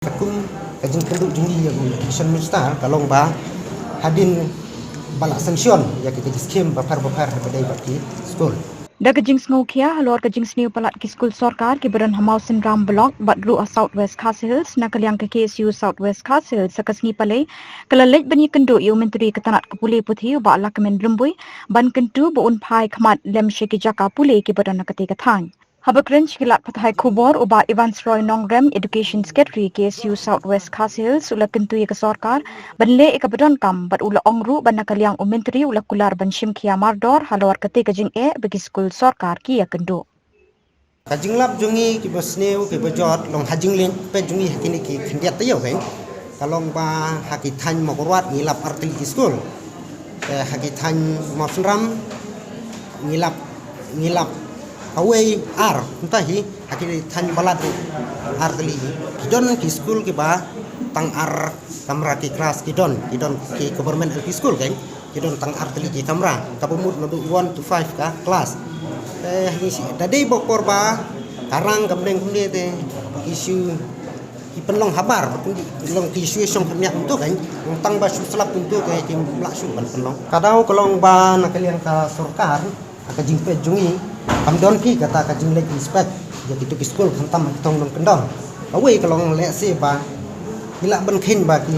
Kung kajing penduk junggi ya gue mission minister kalong ba hadin balak sanction ya kita skim bapar pada baki school. Da kajing sngokia halor kajing sniu palat ki skul sorkar ki beran hamausin ram block badru a southwest castles na kalyang ke KSU southwest castles sakasngi pale kalalej banyi kendo yu menteri ketanat kepule puthi ba ala kemen lumbui ban kentu bo un phai khmat lem sheki jaka pule ki beran kate kathang. Habakrench kilat pathai khubor uba Evans Roy Nongrem Education Secretary KSU Southwest Castles ula kentu ke sorkar banle ikabadan kam bat ula ongru ban kaliang umenteri ula kular ban shimkia mardor halor kate kajing bagi skul sorkar ki ya kendo. Kajing lap jungi ki bosneu ki bajot long hajing len pe jungi hakini ki khendiat tayo kan kalong ba hakitan mokorwat ngilap artil ki school hakitan mafram ngilap away ar tahi hakini tan balat artili kidon ki school ki ba tang ar kamera ki kelas kidon ki government ki school kan kidon tang artili ki kamera kapumut nodu 1 to 5 ka kelas tadi bokor ba karang kamdeng kumde te isu ki penlong habar penlong ki isu song kemyak untuk kan tang ba selap untuk ke tim laksu ban penlong kadau kolong ba nakalian ka sorkar ka jingpe jungi kamdon ki kata ka jinglek inspect jadi tu school khantam tong non kendong away kalong le se ba bila ban khin ba ki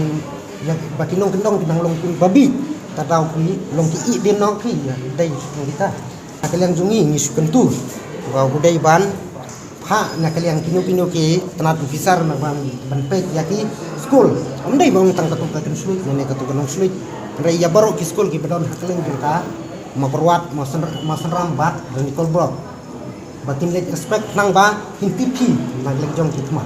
ya ba ki nong kendong kinang long kun babi tadau ki long ki i din nok ki dai kita nakalian jungi ngisu kentu wa hudai ban pha nakalian kinu ki tanat officer na ban pe ya ki school amdai bang tang katu ka kan sulit ne katu kan sulit rai ya baro ki school ki badon hakalen kita maperwat masan rambat dan nikol brok batin lek respect nang ba hintipi nang lek jong kitma